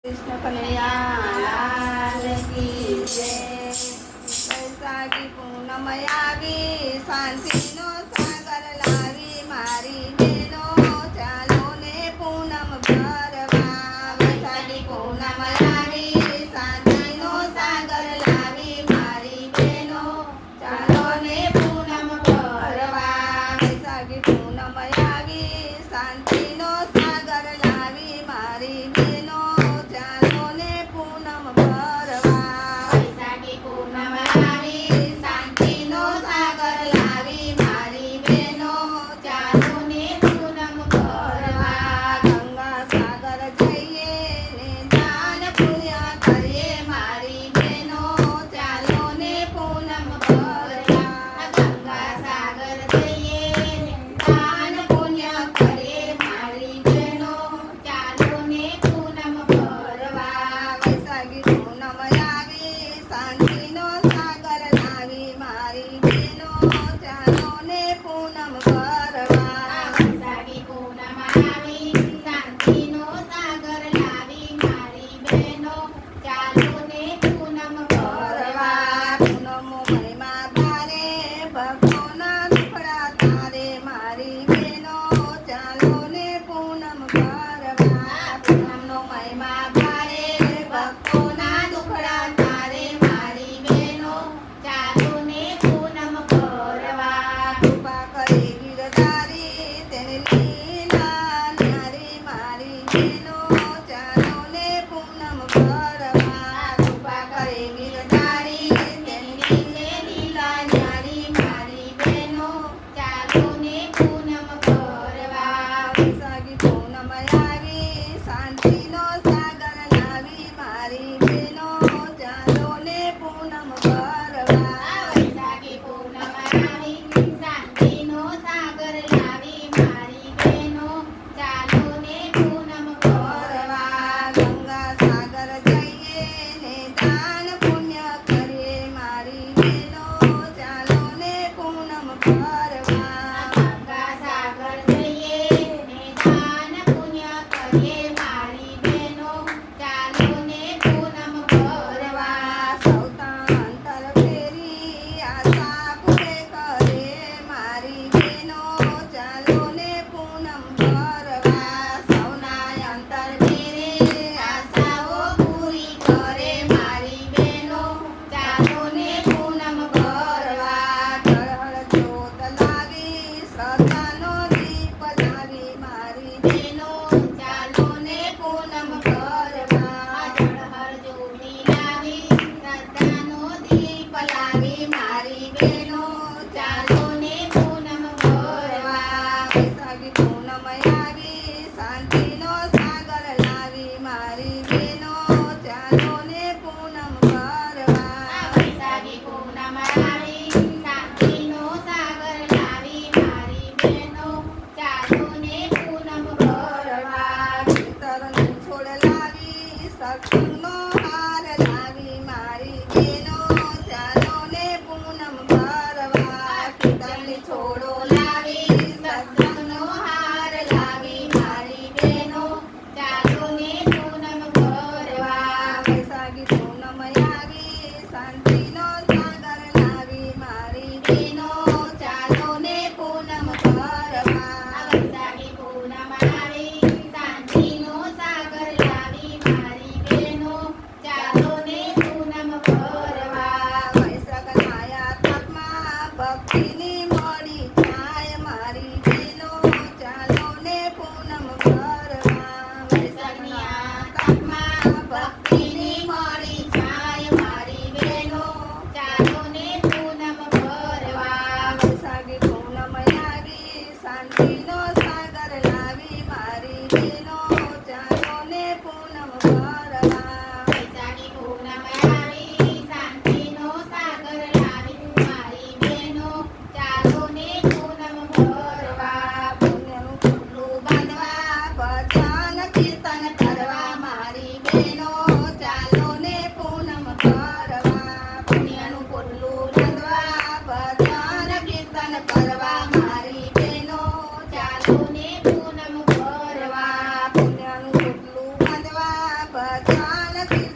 कृष्ण कन्हैया लाल की जय। वैशाखी पूनम આવી શાંતિનો સાગર લાવી મારી બેનો ચાલો ને પૂનમ ભરવા। વૈશાખી પૂનમ આવી શાંતિનો સાગર લાવી મારી બેનો ચાલો ને પૂનમ ભરવા। વૈશાખી પૂનમ આવી શાંતિનો સાગર લાવી મારી બેનો ચાલો ને પૂનમ ભરવા। વૈશાખી પૂનમ આવી શાંતિનો સાગર લાવી મારી બેનો ચાલો ને પૂનમ ભરવા। ગંગા સાગર જઈએ ને દાન પુણ્ય કરીએ મારી બેનો ચાલો ને પૂનમ ભરવા। ગંગા સાગર જઈએ ને દાન પુણ્ય કરીએ મારી બેનો ચાલો ને પૂનમ ભરવા। વૈશાખી પૂનમ આવી શાંતિનો સાગર લાવી મારી બેનો ચાલો ને પૂનમ ભરવા। વૈશાખી પૂનમ આવી શાંતિનો સાગર લાવી મારી બેનો ચાલો ને પૂનમ ભરવા। પૂનમો મહિમા તારે ભક્તોના દુખડા તારે મારી બેનો ચાલો ને પૂનમ ભરવા। પૂનમનો મહિમા તારે ભક્તોના દુખડા તારે મારી બેનો ચાલો ને પૂનમ ભરવા। કૃપા કરે ગિરધારી તેને લીલા ન્યારી મારી બેનો ચાલો ને પૂનમ ભરવા। કૃપા કરે ગિરધારી તેને લીલા ન્યારી મારી બેનો ચાલો ને પૂનમ ભરવા। વૈશાખી પૂનમ આવી શાંતિનો સાગર લાવી મારી બેનો ચાલો ને પૂનમ ભરવા। વૈશાખી પૂનમ આવી શાંતિનો સાગર લાવી મારી બેનો ચાલો ને પૂનમ ભરવા। ગંગા સાગર જઈએ ને દાન પુણ્ય કરીએ મારી બેનો ચાલો ને પૂનમ ભરવા। ગંગા સાગર જઈએ ને દાન પુણ્ય કરીએ મારી બેનો ચાલો ને પૂનમ ભરવા। સૌતા અંતર ફેરી આશા પૂરે કરે મારી બેનો ચાલો ને પૂનમ ભરવા। સૌના અંતર ફેરી આશાઓ પૂરી કરે મારી બેનો ચાલો ને પૂનમ ભરવા। જળહળ જ્યોત લાવી શ્રદ્ધાનો દીપ લાવી મારી બેનો ચાલો ને પૂનમ ભરવા। જળહળ જ્યોતિ લાવી શ્રદ્ધાનો દીપ લાવી મારી બેનો ચાલો ને પૂનમ ભરવા। વૈશાખી પૂનમ આવી શાંતિનો સાગર લાવી મારી બેનો ચાલો ને પૂનમ ભરવા। વૈશાખી પૂનમ આવી શાંતિનો સાગર લાવી મારી બેનો ચાલો ને પૂનમ ભરવા। પિતરનો છોડ લાવી સત્સંગનો હાર લાવી મારી બેનો ચાલો ને પૂનમ ભરવા। પિતરની છોડો લાવી સત્સંગનો હાર લાવી મારી બેનો ચાલો ને પૂનમ ભરવા। વૈશાખી પૂનમ આવી શાંતિનો સાગર લાવી મારી બેનો ચાલો ને પૂનમ ભરવા। વૈશાખી પૂનમ આવી શાંતિનો સાગર લાવી મારી બેનો ચાલો ને પૂનમ ભરવા। વૈશાખ માયા તકમાં ભક્તિની મળી જાય મારી બેનો ચાલો ને પૂનમ ભરવા। વૈશાખની આ તકમાં ભક્તિની મળી જાય મારી બેનો ચાલો ને પૂનમ ભરવા। વૈશાખી પૂનમ આવી શાંતિનો સાગર લાવી મારી બેનો ચાલો ને પૂનમ ભરવા। વૈશાખી પૂનમ આવી શાંતિનો સાગર લાવી મારી બેનો ચાલો ને પૂનમ ભરવા। પુણ્યનું પોટલું બાંધવા ભજન કીર્તન કરવા મારી બેનો ચાલો ને પૂનમ ભરવા। પુણ્યનું પોટલું બાંધવા ભજન કીર્તન કરવા મારી બેનો ચાલો ને પૂનમ ભરવા। પુણ્યનું પોટલું બાંધવા ચાલતી